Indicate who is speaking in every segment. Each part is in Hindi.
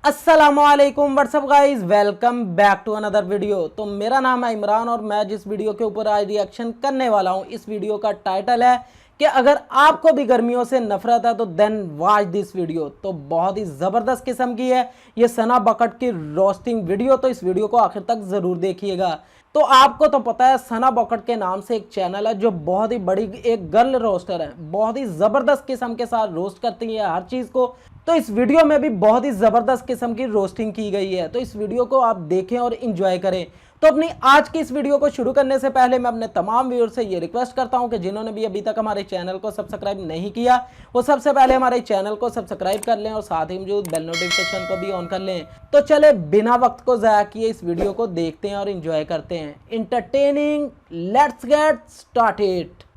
Speaker 1: अस्सलामुअलैकुम what's up guys, welcome back to another video. तो मेरा नाम है इमरान और मैं जिस वीडियो के ऊपर आज रिएक्शन करने वाला हूं, इस वीडियो का टाइटल है कि अगर आपको भी गर्मियों से नफरत है तो देन वॉच दिस वीडियो। तो बहुत ही ज़बरदस्त किस्म की है ये सना बकट की रोस्टिंग वीडियो, तो इस वीडियो को आखिर तक ज़रूर देखिएगा। तो आपको तो पता है सना बकट के नाम से एक चैनल है जो बहुत ही बड़ी एक गर्ल रोस्टर है, बहुत ही ज़बरदस्त किस्म के साथ रोस्ट करती है हर चीज़ को। तो इस वीडियो में भी बहुत ही ज़बरदस्त किस्म की रोस्टिंग की गई है, तो इस वीडियो को आप देखें और इन्जॉय करें। तो अपनी आज की इस वीडियो को शुरू करने से पहले मैं अपने तमाम व्यूअर से ये रिक्वेस्ट करता हूं कि जिन्होंने भी अभी तक हमारे चैनल को सब्सक्राइब नहीं किया वो सबसे पहले हमारे चैनल को सब्सक्राइब कर लें और साथ ही मौजूद बेल नोटिफिकेशन को भी ऑन कर लें। तो चले बिना वक्त को ज़ाया किए इस वीडियो को देखते हैं और इन्जॉय करते हैं। Entertaining, let's get started.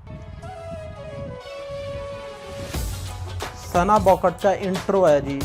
Speaker 1: सना बकट का इंट्रो है जी।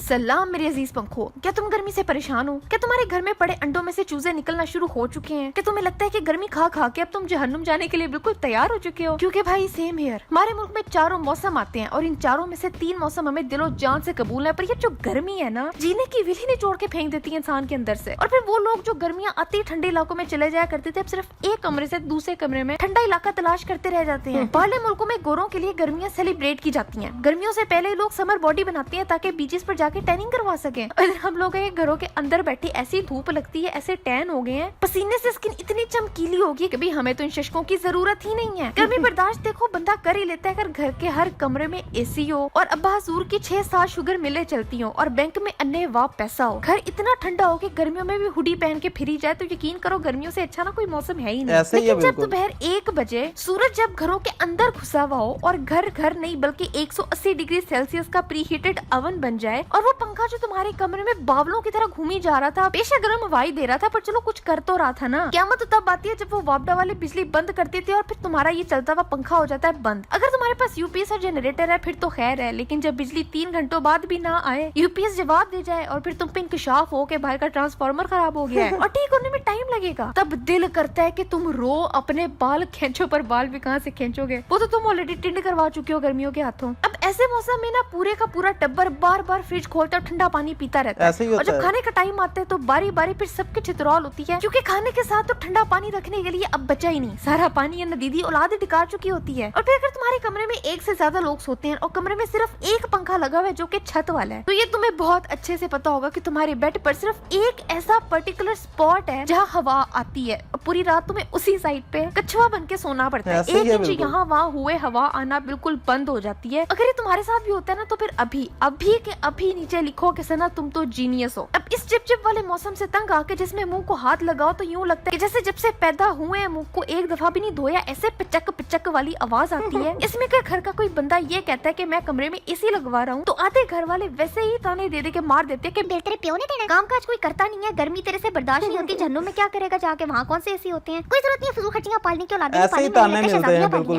Speaker 2: सलाम मेरे अजीज पंखो, क्या तुम गर्मी से परेशान हो? क्या तुम्हारे घर में पड़े अंडों में से चूजे निकलना शुरू हो चुके हैं? क्या तुम्हें लगता है कि गर्मी खा खा के अब तुम जहन्नुम जाने के लिए बिल्कुल तैयार हो चुके हो? क्योंकि भाई सेम हियर, हमारे मुल्क में चारों मौसम आते हैं और इन चारों में से 3 मौसम हमें दिलो जान से कबूल है, पर ये जो गर्मी है ना, जीने की विल ही निचोड़ के फेंक देती है इंसान के अंदर से। और फिर वो लोग जो गर्मियाँ आते ही ठंडे इलाकों में चले जाया करते थे, अब सिर्फ एक कमरे से दूसरे कमरे में ठंडा इलाका तलाश करते रह जाते हैं। बाहरले मुल्कों में गोरों के लिए गर्मियाँ सेलिब्रेट की जाती है। गर्मियों से पहले लोग समर बॉडी बनाते हैं ताकि बीचेस पर जाके टैनिंग करवा सके। और हम लोग घरों के अंदर बैठे ऐसी धूप लगती है, ऐसे टैन हो गए हैं, पसीने से स्किन इतनी चमकीली होगी कि भाई हमें तो इन शशकों की जरूरत ही नहीं है। गर्मी बर्दाश्त देखो बंदा कर ही लेता है अगर घर के हर कमरे में एसी हो और अब्बा हजूर की 6-7 शुगर मिले चलती हो और बैंक में अन्य वाप पैसा हो, घर इतना ठंडा हो कि गर्मियों में भी हुडी पहन के फिरी जाए, तो यकीन करो गर्मियों से अच्छा ना कोई मौसम है ही नहीं। लेकिन जब दोपहर 1 बजे सूरज जब घरों के अंदर घुसा हुआ हो और घर नहीं बल्कि 180 डिग्री सेल्सियस का प्री हीटेड ओवन बन जाए और वो पंखा जो तुम्हारे कमरे में बावलों की तरह घूमी जा रहा था, बेशक गर्म हवाई दे रहा था पर चलो कुछ कर तो रहा था ना। क़यामत तो तब आती है जब वो वापडा वाले बिजली बंद कर देते हैं और फिर तुम्हारा ये चलता हुआ पंखा हो जाता है बंद। अगर तुम्हारे पास यूपीएस और जनरेटर है फिर तो खैर है, लेकिन जब बिजली 3 घंटों बाद भी ना आए, यूपीएस जवाब दे जाए और फिर तुम पे इंकशाफ हो के बाहर का ट्रांसफार्मर खराब हो गया है और ठीक होने में टाइम लगेगा, तब दिल करता है कि तुम रो, अपने बाल खींचो, पर बाल भी कहाँ से खींचोगे, वो तो तुम ऑलरेडी टिंड करवा चुके हो गर्मियों के हाथों। अब ऐसे मौसम में ना पूरे का पूरा टब्बर बार बार फ्रिज खोलता और ठंडा पानी पीता रहता है। और जब खाने का टाइम आता है तो बारी बारी फिर सबकी चितरौल होती है, क्योंकि खाने के साथ तो ठंडा पानी रखने के लिए अब बचा ही नहीं, सारा पानी या दीदी औलाद टिका चुकी होती है। और फिर अगर तुम्हारे कमरे में 1 से ज्यादा लोग सोते हैं और कमरे में सिर्फ एक पंखा लगा हुआ है जो कि छत वाला है, तो ये तुम्हें बहुत अच्छे से पता होगा कि तुम्हारे बेड पर सिर्फ एक ऐसा पर्टिकुलर स्पॉट है जहाँ हवा आती है और पूरी रात तुम्हें उसी साइड पे कछुआ बन के सोना पड़ता है। 1 इंच यहाँ वहाँ हुए हवा आना बिल्कुल बंद हो जाती है। अगर ये तुम्हारे साथ भी होता है ना तो फिर अभी नीचे लिखो कि सना तुम तो जीनियस हो। अब इस चिपचिप वाले मौसम से तंग आके जिसमें मुंह को हाथ लगाओ तो यूं लगता है कि जैसे जब से पैदा हुए हैं मुंह को एक दफा भी नहीं धोया, ऐसे पिचक पिचक वाली आवाज आती है। इसमें का घर का कोई बंदा ये कहता है कि मैं कमरे में एसी लगवा रहा हूँ, तो आधे घर वाले वैसे ही ताने दे के मार देते कि तेरे प्यो ने देना, काम काज कोई करता नहीं है, गर्मी तेरे से बर्दाश्त नहीं होती, जहन्नुम में क्या करेगा जाके, वहाँ कौन से एसी होते हैं, कोई जरूरत नहीं है फजूल खर्चियां पालने की, औलाद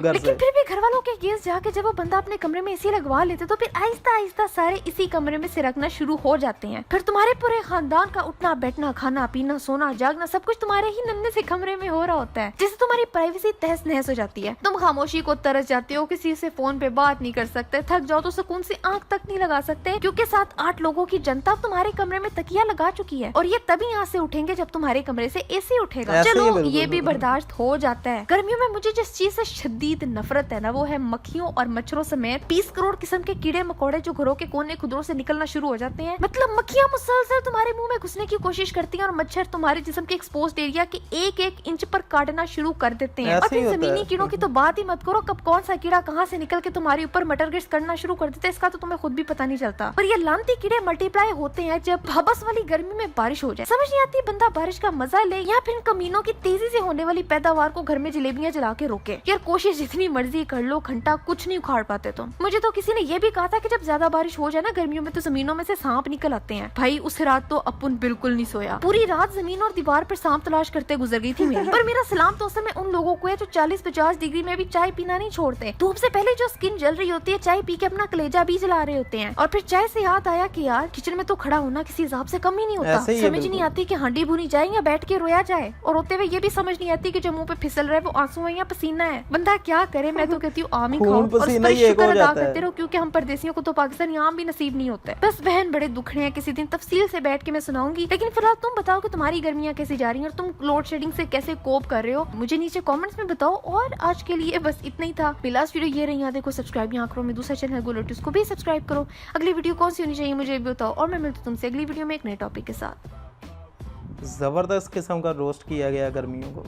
Speaker 2: लेकिन फिर भी घर वालों के गेस जाके जब वो बंदा अपने कमरे में एसी लगवा लेते तो फिर आहिस्ता आहिस्ता सारे इसी कमरे में सिरकना शुरू हो जाते हैं। फिर तुम्हारे पूरे खानदान का उठना बैठना, खाना पीना, सोना जागना सब कुछ तुम्हारे ही नन्हे से कमरे में हो रहा होता है, जिससे तुम्हारी प्राइवेसी तहस नहस हो जाती है। तुम खामोशी को तरस जाते हो, किसी से फोन पे बात नहीं कर सकते, थक जाओ तो सुकून से आंख तक नहीं लगा सकते, क्योंकि 7-8 लोगों की जनता तुम्हारे कमरे में तकिया लगा चुकी है और ये तभी यहाँ से उठेंगे जब तुम्हारे कमरे से एसी उठेगा। चलो ये भी बर्दाश्त हो जाता है। गर्मियों में मुझे जिस चीज से शदीद नफरत है ना, वो है मक्खियों और मच्छरों समेत 20 करोड़ किस्म के कीड़े मकोड़े जो घरों के कोने खुदरों से निकलना शुरू हो जाते हैं। मतलब मक्खियाँ मुसलसल तुम्हारे मुंह में घुसने की कोशिश करती हैं और मच्छर तुम्हारे जिस्म के एक्सपोज्ड एरिया के 1-1 इंच पर काटना शुरू कर देते हैं। और फिर जमीनी कीड़ों की तो बात ही मत करो, कब कौन सा कीड़ा कहाँ से निकल के तुम्हारे ऊपर मटर गिर्स करना शुरू कर देते हैं इसका तो तुम्हें खुद भी पता नहीं चलता। पर ये लानती कीड़े मल्टीप्लाई होते हैं जब हबस वाली गर्मी में बारिश हो जाए। समझ नहीं आती बंदा बारिश का मजा ले या फिर कमीनों की तेजी से होने वाली पैदावार को घर में जलेबियां जला के रोके। यार कोशिश जितनी मर्जी कर लो, घंटा कुछ नहीं उखाड़ पाते तुम। मुझे तो किसी ने ये भी कहा था कि जब ज्यादा बारिश हो जाए ना गर्मियों में तो जमीनों में से सांप निकल आते हैं। भाई उस रात तो अपन बिल्कुल नहीं सोया, पूरी रात जमीन और दीवार पर सांप तलाश करते गुजर गई थी मेरी। पर मेरा सलाम तो उस समय उन लोगों को है जो 40-50 डिग्री में भी चाय पीना नहीं छोड़ते। धूप से पहले जो स्किन जल रही होती है, चाय पी के अपना कलेजा भी जला रहे होते हैं। और फिर चाय से याद आया कि यार किचन में तो खड़ा होना किसी हिसाब से कम ही नहीं होता। समझ नहीं आती कि हांडी भुनी जाए या बैठ के रोया जाए, और रोते हुए ये भी समझ नहीं आती कि जो मुंह पे फिसल रहा है वो आंसू है या पसीना है। बंदा क्या करे, मैं तो कहती हूँ आमी खाओ और उस पर शुक्र अदा खाते रहो, क्योंकि हम परदेसियों को तो पाकिस्तानी आम भी नसीब नहीं होता है। बस बहन बड़े दुखड़े हैं, किसी दिन तफसील से बैठ के मैं सुनाऊंगी। लेकिन फिलहाल तुम बताओ कि तुम्हारी गर्मियाँ कैसी जा रही हैं और तुम लोड शेडिंग से कैसे कोप कर रहे हो, मुझे नीचे कमेंट्स में बताओ। और आज के लिए बस इतना ही था। लास्ट वीडियो ये रही, यहाँ देखो सब्सक्राइब यहाँ करो, मैं दूसरा चैनल गोलोटी उसको भी सब्सक्राइब करो। अगली वीडियो कौन सी होनी चाहिए मुझे भी बताओ, और मैं मिलती हूँ तुमसे अगली वीडियो में एक नए टॉपिक के साथ।
Speaker 1: जबरदस्त किस्म का रोस्ट किया गया गर्मियों को।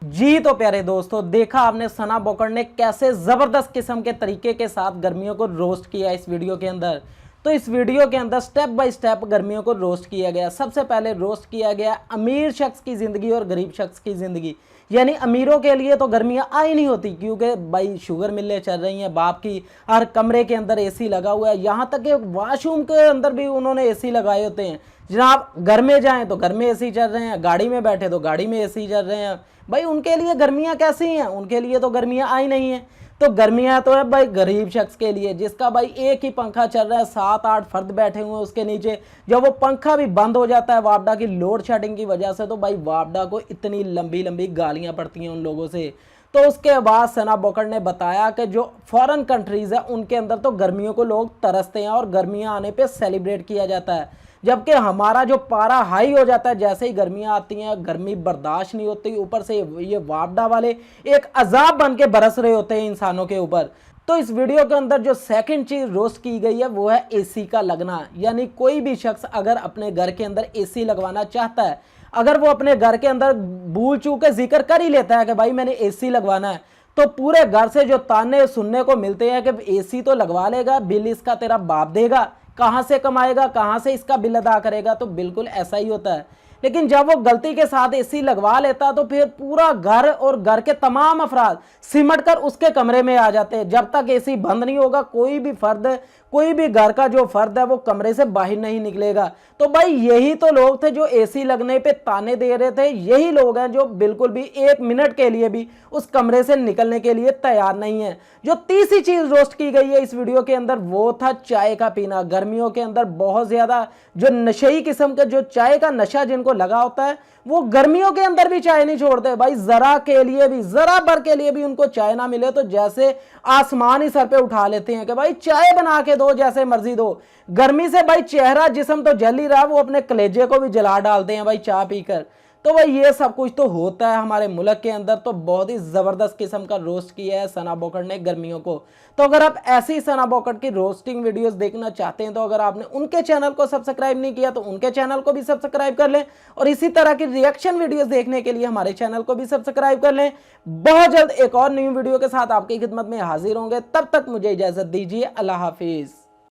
Speaker 1: जी तो प्यारे दोस्तों, देखा आपने सना बोकड़ ने कैसे जबरदस्त किस्म के तरीके के साथ गर्मियों को रोस्ट किया इस वीडियो के अंदर। तो इस वीडियो के अंदर स्टेप बाय स्टेप गर्मियों को रोस्ट किया गया। सबसे पहले रोस्ट किया गया अमीर शख्स की ज़िंदगी और गरीब शख्स की ज़िंदगी। यानी अमीरों के लिए तो गर्मियाँ आई नहीं होती, क्योंकि भाई शुगर मिलें चल रही हैं, बाप की हर कमरे के अंदर एसी लगा हुआ है, यहाँ तक कि वॉशरूम के अंदर भी उन्होंने एसी लगाए होते हैं। जनाब घर में जाएँ तो घर में एसी चल रहे हैं, गाड़ी में बैठे तो गाड़ी में एसी चल रहे हैं। भाई उनके लिए गर्मियाँ कैसी हैं? उनके लिए तो गर्मियाँ आई नहीं हैं। तो गर्मियाँ तो है भाई गरीब शख्स के लिए, जिसका भाई एक ही पंखा चल रहा है, 7-8 फर्द बैठे हुए हैं उसके नीचे। जब वो पंखा भी बंद हो जाता है वापडा की लोड शेडिंग की वजह से, तो भाई वापडा को इतनी लंबी लंबी गालियाँ पड़ती हैं उन लोगों से। तो उसके बाद सना बोकड़ ने बताया कि जो फॉरेन कंट्रीज़ है उनके अंदर तो गर्मियों को लोग तरसते हैं और गर्मियाँ आने पर सेलिब्रेट किया जाता है, जबकि हमारा जो पारा हाई हो जाता है जैसे ही गर्मियाँ आती हैं, गर्मी बर्दाश्त नहीं होती, ऊपर से ये वापडा वाले एक अजाब बन के बरस रहे होते हैं इंसानों के ऊपर। तो इस वीडियो के अंदर जो सेकंड चीज़ रोस्ट की गई है वो है एसी का लगना। यानी कोई भी शख्स अगर अपने घर के अंदर एसी लगवाना चाहता है, अगर वो अपने घर के अंदर भूल चूक के जिक्र कर ही लेता है कि भाई मैंने एसी लगवाना है, तो पूरे घर से जो ताने सुनने को मिलते हैं कि एसी तो लगवा लेगा, बिल इसका तेरा बाप देगा, कहाँ से कमाएगा, कहाँ से इसका बिल अदा करेगा। तो बिल्कुल ऐसा ही होता है। लेकिन जब वो गलती के साथ एसी लगवा लेता तो फिर पूरा घर और घर के तमाम अफराद सिमट कर उसके कमरे में आ जाते हैं। जब तक एसी बंद नहीं होगा कोई भी फर्द, कोई भी घर का जो फर्द है वो कमरे से बाहर नहीं निकलेगा। तो भाई यही तो लोग थे जो एसी लगने पे ताने दे रहे थे, यही लोग हैं जो बिल्कुल भी एक मिनट के लिए भी उस कमरे से निकलने के लिए तैयार नहीं है। जो तीसरी चीज रोस्ट की गई है इस वीडियो के अंदर वो था चाय का पीना। गर्मियों के अंदर बहुत ज्यादा जो नशेई किस्म का जो चाय का नशा जिनको लगा होता है वो गर्मियों के अंदर भी चाय नहीं छोड़ते भाई। जरा के लिए भी, जरा भर के लिए भी उनको चाय ना मिले तो जैसे आसमान ही सर पे उठा लेते हैं कि भाई चाय बना के दो, जैसे मर्जी दो। गर्मी से भाई चेहरा जिस्म तो जल ही रहा, वो अपने कलेजे को भी जला डालते हैं भाई चाय पीकर। तो भाई ये सब कुछ तो होता है हमारे मुल्क के अंदर। तो बहुत ही ज़बरदस्त किस्म का रोस्ट किया है सना बोकड़ ने गर्मियों को। तो अगर आप ऐसी सना बोकड़ की रोस्टिंग वीडियोस देखना चाहते हैं तो अगर आपने उनके चैनल को सब्सक्राइब नहीं किया तो उनके चैनल को भी सब्सक्राइब कर लें, और इसी तरह की रिएक्शन वीडियोस देखने के लिए हमारे चैनल को भी सब्सक्राइब कर लें। बहुत जल्द एक और न्यू वीडियो के साथ आपकी खिदमत में हाजिर होंगे, तब तक मुझे इजाज़त दीजिए। अल्लाह हाफिज़।